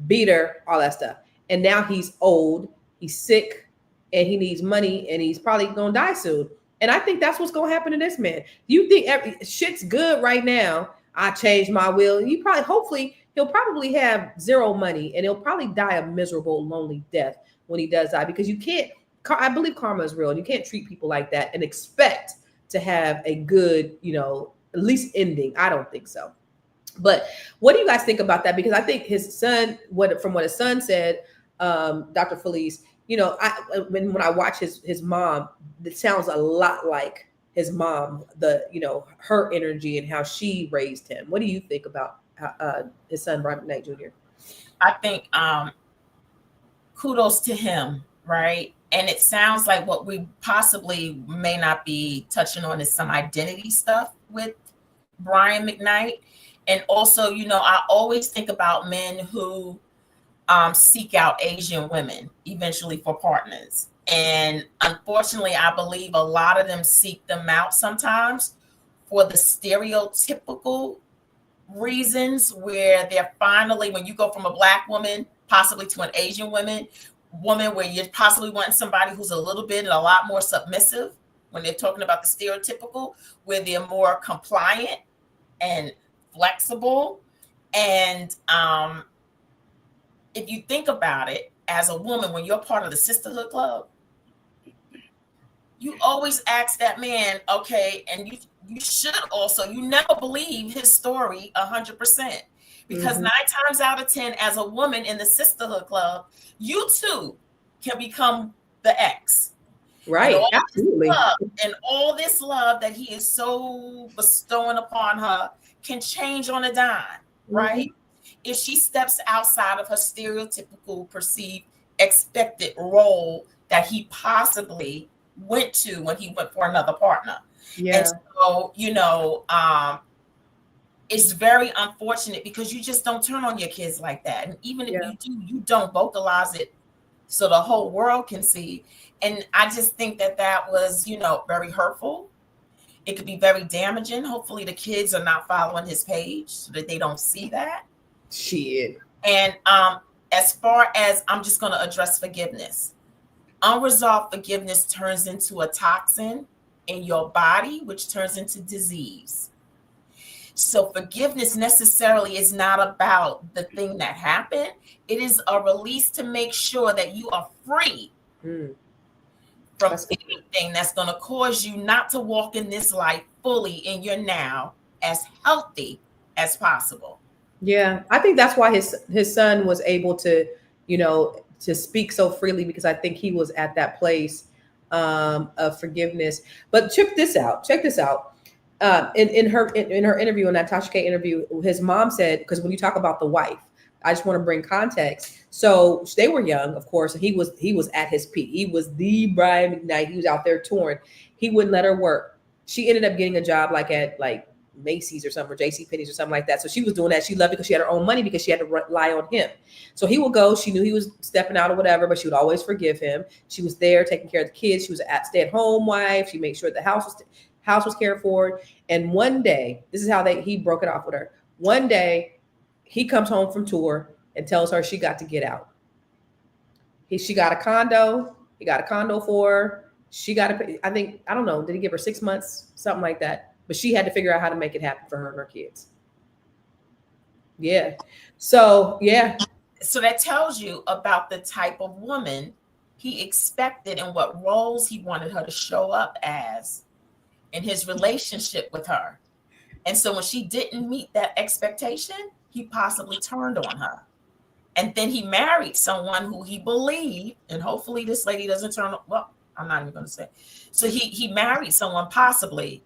Speaker 3: beat her, all that stuff. And now he's old, he's sick, and he needs money, and he's probably gonna die soon. And I think that's what's gonna happen to this man. You think shit's good right now? I changed my will. Hopefully, he'll probably have zero money, and he'll probably die a miserable, lonely death when he does die. Because you can't. I believe karma is real, and you can't treat people like that and expect to have a good, at least ending. I don't think so. But what do you guys think about that? Because I think his son, from what his son said, Dr. Felice, when I watch his mom, it sounds a lot like his mom, her energy and how she raised him. What do you think about his son, Brian McKnight Jr.?
Speaker 5: I think kudos to him, right? And it sounds like what we possibly may not be touching on is some identity stuff with Brian McKnight. And also, I always think about men who seek out Asian women eventually for partners. And unfortunately, I believe a lot of them seek them out sometimes for the stereotypical reasons where they're finally, when you go from a Black woman, possibly to an Asian woman where you're possibly wanting somebody who's a little bit and a lot more submissive when they're talking about the stereotypical, where they're more compliant and flexible. And if you think about it, as a woman, when you're part of the sisterhood club, you always ask that man, okay, and you should also, you never believe his story 100%. Because 9 times out of 10, as a woman in the sisterhood club, you too can become the ex.
Speaker 3: Right, absolutely.
Speaker 5: And all this love that he is so bestowing upon her can change on a dime, right? If she steps outside of her stereotypical, perceived, expected role that he possibly went to when he went for another partner. Yeah. And so, it's very unfortunate because you just don't turn on your kids like that. And even if you do, you don't vocalize it so the whole world can see. And I just think that was, very hurtful. It could be very damaging. Hopefully the kids are not following his page so that they don't see that.
Speaker 3: Shit.
Speaker 5: And as far as I'm just going to address forgiveness. Unresolved forgiveness turns into a toxin in your body, which turns into disease. So forgiveness necessarily is not about the thing that happened. It is a release to make sure that you are free from anything that's going to cause you not to walk in this life fully in your now as healthy as possible.
Speaker 3: Yeah, I think that's why his son was able to, to speak so freely, because I think he was at that place of forgiveness. But check this out. Check this out. In her interview, in Natasha K interview, his mom said, because when you talk about the wife, I just want to bring context. So they were young, of course, and he was at his peak. He was the Brian McKnight. He was out there touring. He wouldn't let her work. She ended up getting a job at Macy's or something, or JCPenney's or something like that. So she was doing that. She loved it because she had her own money, because she had to rely on him. So he would go. She knew he was stepping out or whatever, but she would always forgive him. She was there taking care of the kids. She was a stay-at-home wife. She made sure the house was cared for. And one day, this is how he broke it off with her. One day, he comes home from tour and tells her she got to get out. She got a condo. He got a condo for her. She got to pay, I don't know, did he give her 6 months? Something like that. But she had to figure out how to make it happen for her and her kids. Yeah. So, yeah.
Speaker 5: So that tells you about the type of woman he expected and what roles he wanted her to show up as in his relationship with her. And so when she didn't meet that expectation, he possibly turned on her. And then he married someone who he believed, and hopefully this lady doesn't turn, well, I'm not even going to say. So he married someone possibly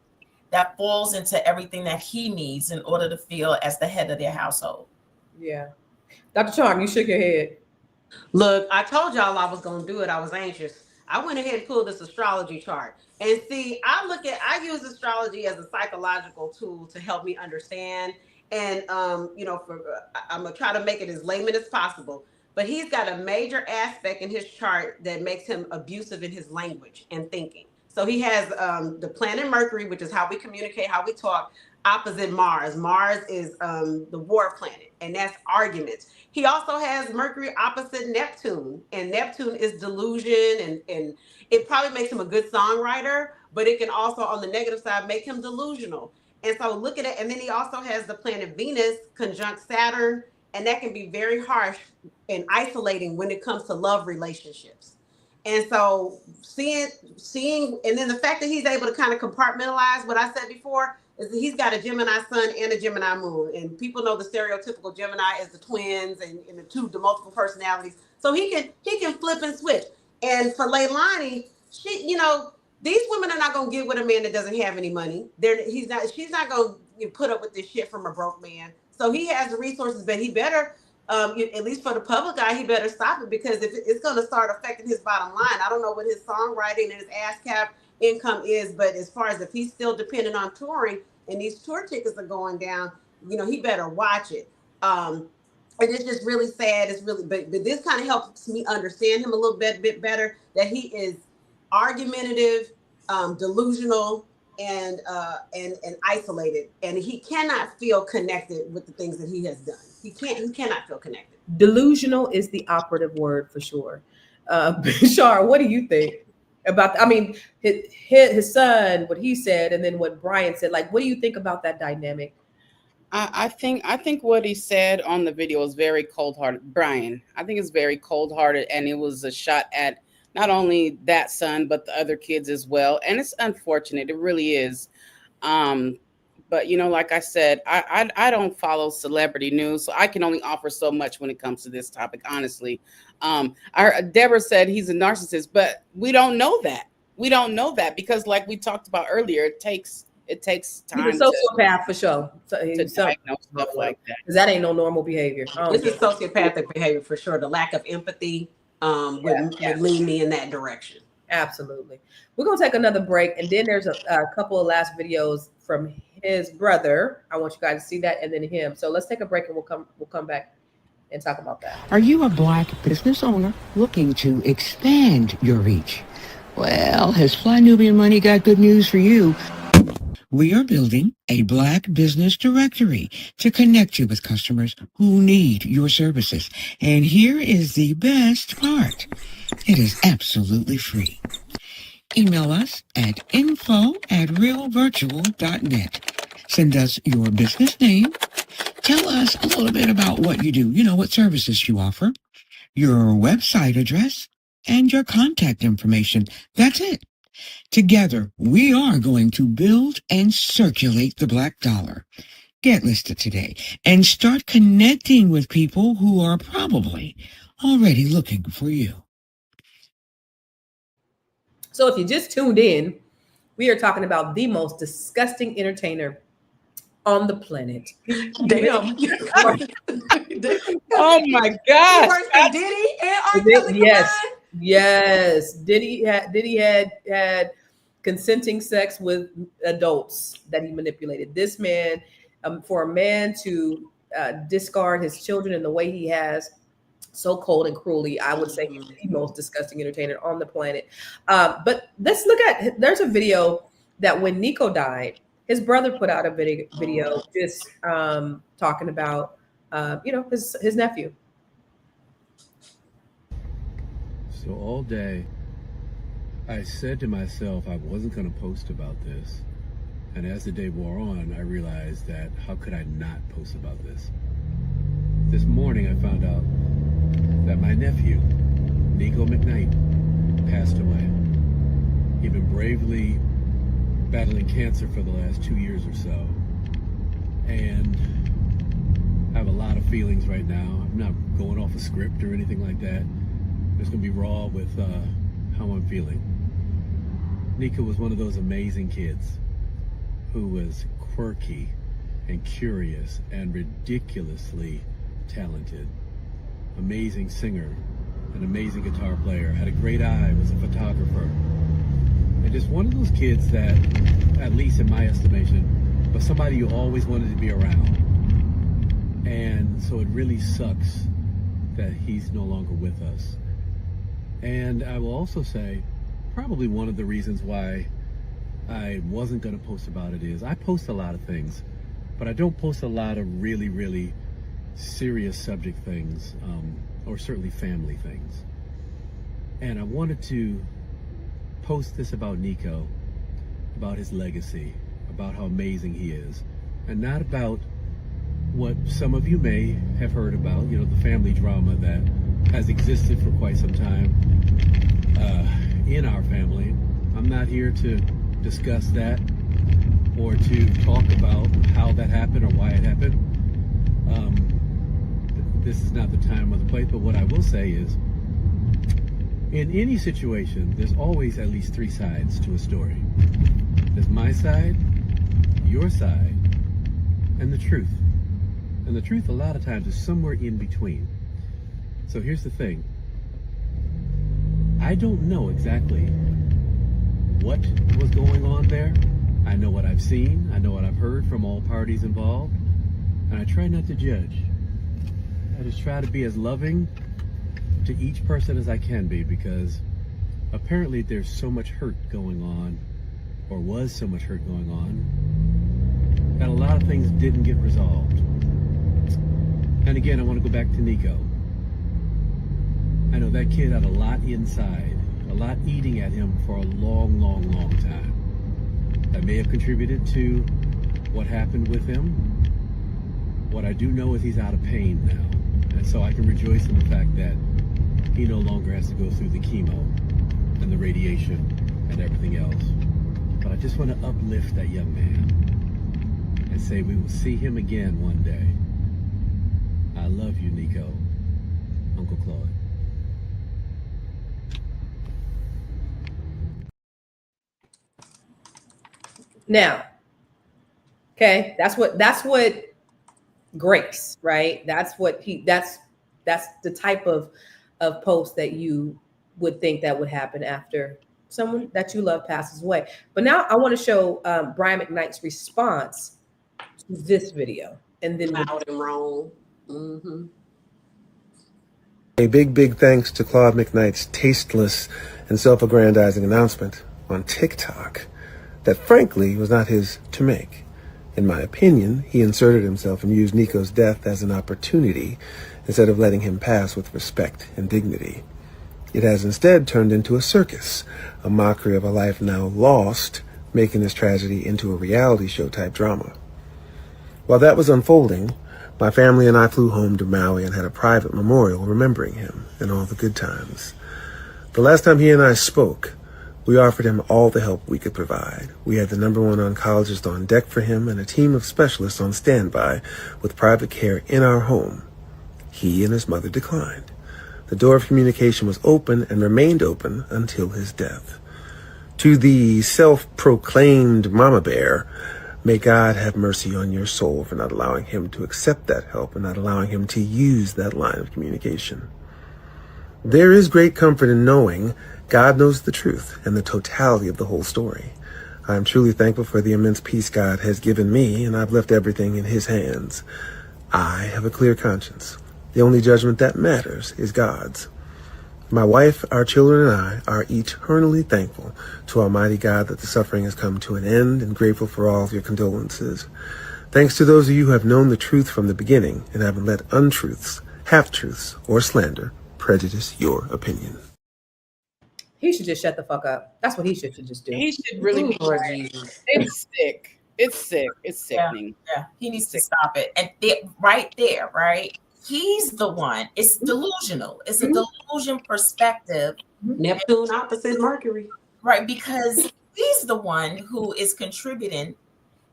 Speaker 5: that falls into everything that he needs in order to feel as the head of their household.
Speaker 3: Yeah. Dr. Charm, you shook your head.
Speaker 4: Look, I told y'all I was going to do it. I was anxious. I went ahead and pulled this astrology chart. And see, I use astrology as a psychological tool to help me understand. And, I'm going to try to make it as layman as possible. But he's got a major aspect in his chart that makes him abusive in his language and thinking. So he has the planet Mercury, which is how we communicate, how we talk, opposite Mars. Mars is the war planet, and that's arguments. He also has Mercury opposite Neptune, and Neptune is delusion, and it probably makes him a good songwriter, but it can also, on the negative side, make him delusional. And so look at it. And then he also has the planet Venus conjunct Saturn, and that can be very harsh and isolating when it comes to love relationships. And so seeing, and then the fact that he's able to kind of compartmentalize what I said before is that he's got a Gemini sun and a Gemini moon. And people know the stereotypical Gemini is the twins and the multiple personalities. So he can flip and switch. And for Leilani, these women are not going to get with a man that doesn't have any money. She's not going to put up with this shit from a broke man. So he has the resources, but he better, at least for the public eye, he better stop it, because if it's going to start affecting his bottom line. I don't know what his songwriting and his ASCAP income is, but as far as if he's still dependent on touring and these tour tickets are going down, he better watch it. And it's just really sad. It's really, but this kind of helps me understand him a little bit better, that he is argumentative, delusional, and isolated, and he cannot feel connected with the things that he has done. He cannot feel connected.
Speaker 3: Delusional is the operative word for sure. Shar, what do you think about? I mean, his son, what he said, and then what Brian said. Like, what do you think about that dynamic?
Speaker 1: I think what he said on the video was very cold-hearted. Brian, I think it's very cold-hearted, and it was a shot at not only that son, but the other kids as well. And it's unfortunate. It really is. But, like I said, I don't follow celebrity news, so I can only offer so much when it comes to this topic, honestly. Deborah said he's a narcissist, but we don't know that. We don't know that because, like we talked about earlier, it takes time.
Speaker 3: He's a sociopath for sure.
Speaker 1: To diagnose stuff like that.
Speaker 3: Because that ain't no normal behavior.
Speaker 4: This is sociopathic behavior for sure. The lack of empathy would lead me in that direction.
Speaker 3: Absolutely. We're going to take another break, and then there's a couple of last videos from his brother. I want you guys to see that, and then him. So let's take a break, and we'll come back and talk about that.
Speaker 10: Are you a Black business owner looking to expand your reach? Well, has Fly Nubian Money got good news for you? We are building a Black business directory to connect you with customers who need your services. And here is the best part. It is absolutely free. Email us at info@realvirtual.net. Send us your business name. Tell us a little bit about what you do, what services you offer, your website address, and your contact information. That's it. Together, we are going to build and circulate the black dollar. Get listed today and start connecting with people who are probably already looking for you.
Speaker 3: So if you just tuned in, we are talking about the most disgusting entertainer on the planet.
Speaker 5: Damn.
Speaker 1: Oh my
Speaker 5: He
Speaker 1: gosh.
Speaker 5: works for Diddy and R. Kelly
Speaker 3: Yes.
Speaker 5: combined?
Speaker 3: Yes. Diddy had consenting sex with adults that he manipulated. This man, for a man to discard his children in the way he has, so cold and cruelly, I would say he's the most disgusting entertainer on the planet. But let's look at, there's a video that when Nico died, his brother put out a video just talking about, his nephew.
Speaker 11: So all day, I said to myself I wasn't going to post about this. And as the day wore on, I realized that how could I not post about this? This morning, I found out that my nephew, Nico McKnight, passed away. He'd been bravely battling cancer for the last 2 years or so. And I have a lot of feelings right now. I'm not going off a script or anything like that. I'm just going to be raw with how I'm feeling. Nico was one of those amazing kids who was quirky and curious and ridiculously talented. Amazing singer, an amazing guitar player, had a great eye, was a photographer. And just one of those kids that, at least in my estimation, was somebody you always wanted to be around. And so it really sucks that he's no longer with us. And I will also say, probably one of the reasons why I wasn't going to post about it is I post a lot of things, but I don't post a lot of really, really serious subject things, or certainly family things. And I wanted to post this about Nico, about his legacy, about how amazing he is, and not about what some of you may have heard about, the family drama that has existed for quite some time in our family. I'm not here to discuss that or to talk about how that happened or why it happened. This is not the time or the place, but what I will say is, in any situation, there's always at least three sides to a story. There's my side, your side, and the truth. And the truth a lot of times is somewhere in between. So here's the thing. I don't know exactly what was going on there. I know what I've seen. I know what I've heard from all parties involved. And I try not to judge. I just try to be as loving to each person as I can be, because apparently there's so much hurt going on, or was so much hurt going on, that a lot of things didn't get resolved. And again, I want to go back to Nico. I know that kid had a lot inside, a lot eating at him for a long, long, long time. That may have contributed to what happened with him. What I do know is he's out of pain now. And so I can rejoice in the fact that he no longer has to go through the chemo and the radiation and everything else. But I just want to uplift that young man and say we will see him again one day. I love you, Nico. Uncle Claude.
Speaker 3: Now, okay, that's what grace, right? That's the type of post that you would think that would happen after someone that you love passes away. But now I want to show Brian McKnight's response to this video, and then
Speaker 4: Loud and wrong. Mm-hmm.
Speaker 9: A big thanks to Claude McKnight's tasteless and self-aggrandizing announcement on TikTok that frankly was not his to make. In my opinion, he inserted himself and used Nico's death as an opportunity instead of letting him pass with respect and dignity. It has instead turned into a circus, a mockery of a life now lost, making this tragedy into a reality show type drama. While that was unfolding, my family and I flew home to Maui and had a private memorial remembering him and all the good times. The last time he and I spoke, we offered him all the help we could provide. We had the #1 oncologist on deck for him and a team of specialists on standby with private care in our home. He and his mother declined. The door of communication was open and remained open until his death. To the self-proclaimed mama bear, may God have mercy on your soul for not allowing him to accept that help and not allowing him to use that line of communication. There is great comfort in knowing God knows the truth and the totality of the whole story. I am truly thankful for the immense peace God has given me, and I've left everything in his hands. I have a clear conscience. The only judgment that matters is God's. My wife, our children, and I are eternally thankful to Almighty God that the suffering has come to an end and grateful for all of your condolences. Thanks to those of you who have known the truth from the beginning and haven't let untruths, half-truths, or slander prejudice your opinion.
Speaker 3: He should just shut the fuck up. That's what he should just do.
Speaker 1: He should really be
Speaker 4: Lord
Speaker 1: quiet.
Speaker 4: Jesus.
Speaker 1: It's sick. It's sick. It's sickening.
Speaker 5: Yeah, he needs to stop it. And right there, right? He's the one. It's delusional. It's a delusion perspective.
Speaker 4: Neptune opposite Mercury.
Speaker 5: Right, because he's the one who is contributing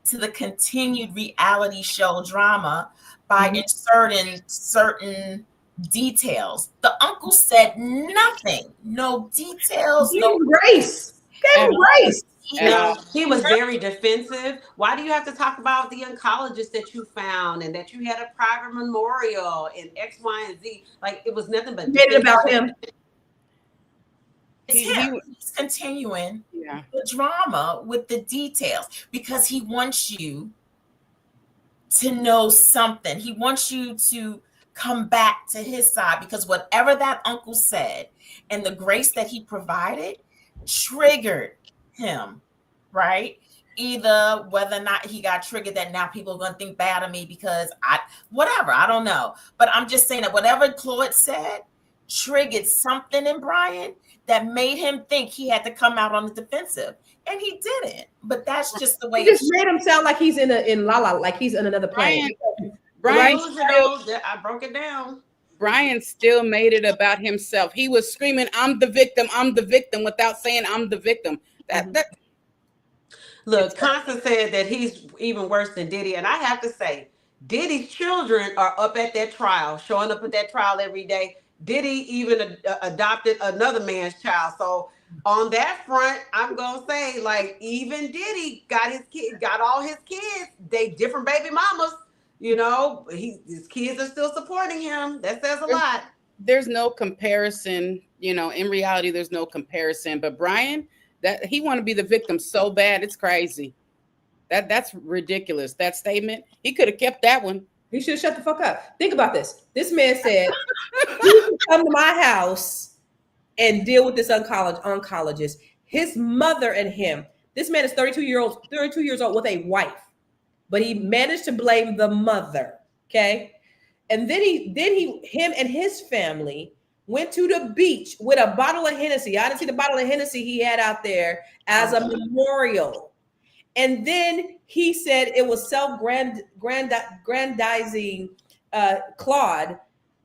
Speaker 5: to the continued reality show drama by inserting certain details. The uncle said nothing, no details, no
Speaker 3: grace. Give him grace.
Speaker 4: No, he was very defensive. Why do you have to talk about the oncologist that you found and that you had a private memorial and X, Y, and Z? Like, it was nothing but
Speaker 3: made it about him.
Speaker 5: It's him. He's continuing the drama with the details because he wants you to know something. He wants you to come back to his side because whatever that uncle said and the grace that he provided triggered him, right? Either whether or not he got triggered that now people are going to think bad of me because I don't know. But I'm just saying that whatever Claude said triggered something in Brian that made him think he had to come out on the defensive. And he didn't. But that's just the way
Speaker 3: he just made him sound like he's in La La, like he's in another plane.
Speaker 1: Brian,
Speaker 4: I broke it down.
Speaker 1: Brian still made it about himself. He was screaming, I'm the victim, without saying I'm the victim.
Speaker 4: Look, Constance said that he's even worse than Diddy. And I have to say, Diddy's children are up at that trial, showing up at that trial every day. Diddy even adopted another man's child. So on that front, I'm going to say, like, even Diddy got all his kids. They different baby mamas. You know, his kids are still supporting him. That says a lot.
Speaker 1: There's no comparison. You know, in reality, there's no comparison. But Brian, that he want to be the victim so bad, it's crazy. That's ridiculous. That statement, he could have kept that one.
Speaker 3: He should have shut the fuck up. Think about this. This man said, "You can come to my house and deal with this oncologist." His mother and him. This man is 32 years old with a wife. But he managed to blame the mother, okay? And then him and his family went to the beach with a bottle of Hennessy. I didn't see the bottle of Hennessy he had out there as a memorial. And then he said it was self-grandizing Claude.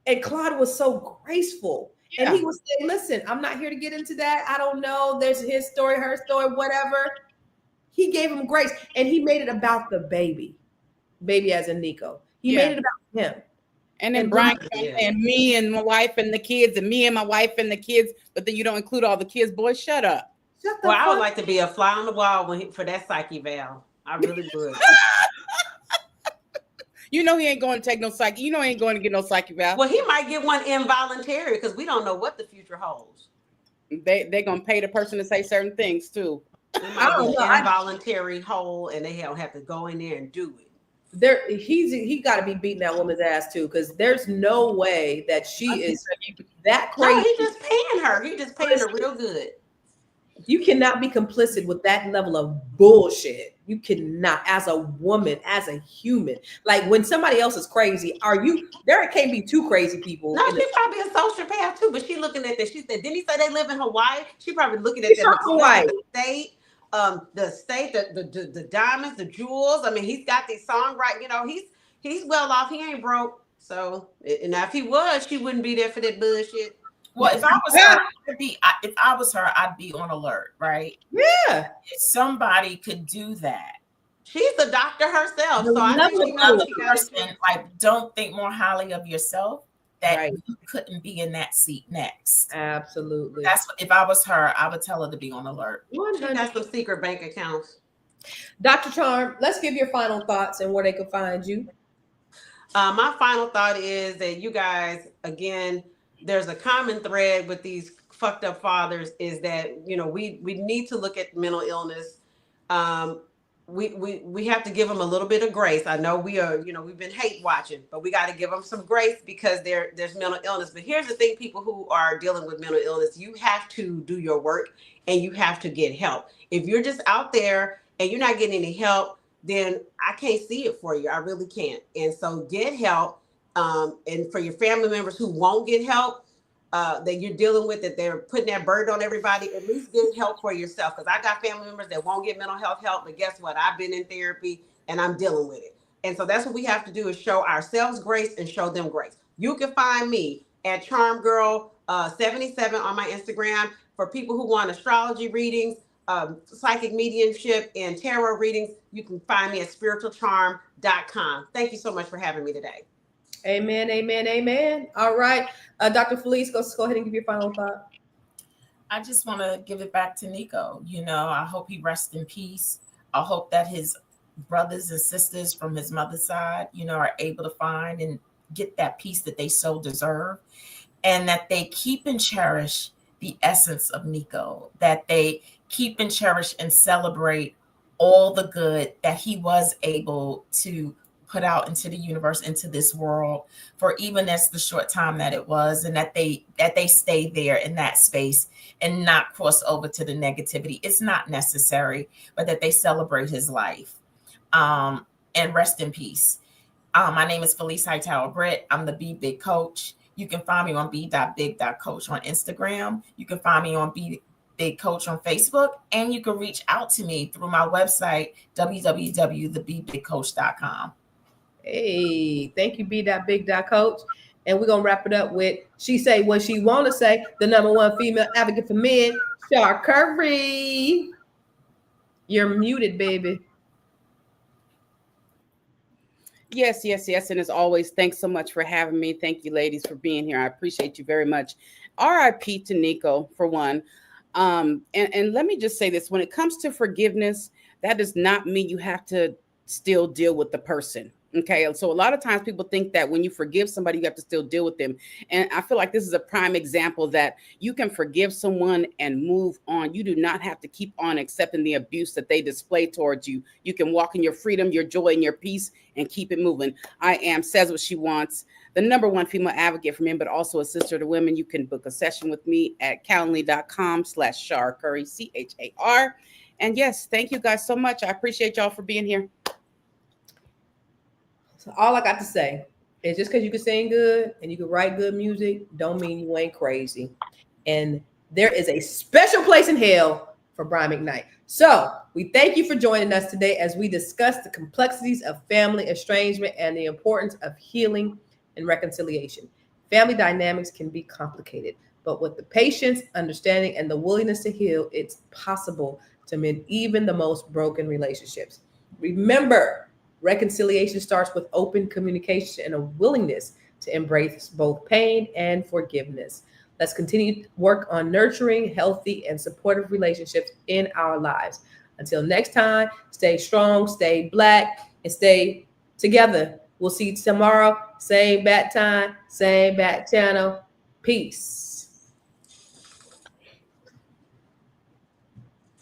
Speaker 3: And Claude was so graceful. Yeah. And he was saying, listen, I'm not here to get into that. I don't know. There's his story, her story, whatever. He gave him grace, and he made it about the baby as in Nico. He made it about him.
Speaker 1: And then Brian and me and my wife and the kids, and me and my wife and the kids, but then you don't include all the kids. Boy, shut up.
Speaker 4: Well, I would like to be a fly on the wall for that psyche valve. I really would.
Speaker 1: You know he ain't going to take no psyche. You know he ain't going to get no psyche valve.
Speaker 4: Well, he might get one involuntary because we don't know what the future holds.
Speaker 1: They're going to pay the person to say certain things too.
Speaker 4: I don't know. Involuntary hole, and they don't have to go in there and do it.
Speaker 3: He got to be beating that woman's ass too, because there's no way that she is that crazy.
Speaker 4: No, he's just paying her. He just paying her real good.
Speaker 3: You cannot be complicit with that level of bullshit. You cannot, as a woman, as a human. Like when somebody else is crazy, there can't be two crazy people.
Speaker 4: No, she's probably a sociopath too, but she looking at this. She said, didn't he say they live in Hawaii? She probably looking at that because look at the state, the diamonds, the jewels. I mean, he's got these songwriting, he's well off. He ain't broke. So, and if he was, she wouldn't be there for that bullshit.
Speaker 5: Well, if I was her, I'd be on alert, right?
Speaker 3: Yeah.
Speaker 5: If somebody could do that.
Speaker 4: She's a doctor herself. So I think
Speaker 5: another person, like, don't think more highly of yourself that you couldn't be in that seat next.
Speaker 3: Absolutely.
Speaker 5: That's what, if I was her, I would tell her to be on alert.
Speaker 4: She got some secret bank accounts.
Speaker 3: Dr. Charm, let's give your final thoughts and where they can find you.
Speaker 4: My final thought is that you guys, again, there's a common thread with these fucked up fathers is that, we need to look at mental illness. We have to give them a little bit of grace. I know we've been hate watching, but we got to give them some grace because there's mental illness. But here's the thing, people who are dealing with mental illness, you have to do your work and you have to get help. If you're just out there and you're not getting any help, then I can't see it for you. I really can't. And so get help. And for your family members who won't get help, that you're dealing with, that they're putting that burden on everybody, at least get help for yourself. Because I got family members that won't get mental health help, but guess what? I've been in therapy and I'm dealing with it. And so that's what we have to do, is show ourselves grace and show them grace. You can find me at Charm Girl 77 on my Instagram. For people who want astrology readings, psychic mediumship, and tarot readings, you can find me at spiritualcharm.com. Thank you so much for having me today.
Speaker 3: Amen, amen, amen. All right. Dr. Felice, go ahead and give your final thought.
Speaker 5: I just want to give it back to Nico. I hope he rests in peace. I hope that his brothers and sisters from his mother's side, are able to find and get that peace that they so deserve, and that they keep and cherish the essence of Nico, that they keep and cherish and celebrate all the good that he was able to put out into the universe, into this world, for even as the short time that it was, and that they stay there in that space and not cross over to the negativity. It's not necessary, but that they celebrate his life, and rest in peace. My name is Felice Hightower Britt. I'm the Be Big Coach. You can find me on b.big.coach on Instagram. You can find me on Big Coach on Facebook, and you can reach out to me through my website, www.thebebigcoach.com.
Speaker 3: Hey, thank you, B.Big.Coach. And we're going to wrap it up with, she say what she want to say, the #1 female advocate for men, Shar Curry. You're muted, baby.
Speaker 1: Yes. And as always, thanks so much for having me. Thank you, ladies, for being here. I appreciate you very much. RIP to Nico, for one. And let me just say this. When it comes to forgiveness, that does not mean you have to still deal with the person. Okay. So a lot of times people think that when you forgive somebody, you have to still deal with them. And I feel like this is a prime example that you can forgive someone and move on. You do not have to keep on accepting the abuse that they display towards you. You can walk in your freedom, your joy, and your peace and keep it moving. I am Says What She Wants, the #1 female advocate for men, but also a sister to women. You can book a session with me at calendly.com/Shar Curry, CHAR. And yes, thank you guys so much. I appreciate y'all for being here.
Speaker 3: So all I got to say is, just because you can sing good and you can write good music, don't mean you ain't crazy. And there is a special place in hell for Brian McKnight. So we thank you for joining us today as we discuss the complexities of family estrangement and the importance of healing and reconciliation. Family dynamics can be complicated, but with the patience, understanding, and the willingness to heal, it's possible to mend even the most broken relationships. Remember, reconciliation starts with open communication and a willingness to embrace both pain and forgiveness. Let's continue to work on nurturing healthy and supportive relationships in our lives. Until next time, stay strong, stay Black, and stay together. We'll see you tomorrow. Same bat time, same bat channel. Peace.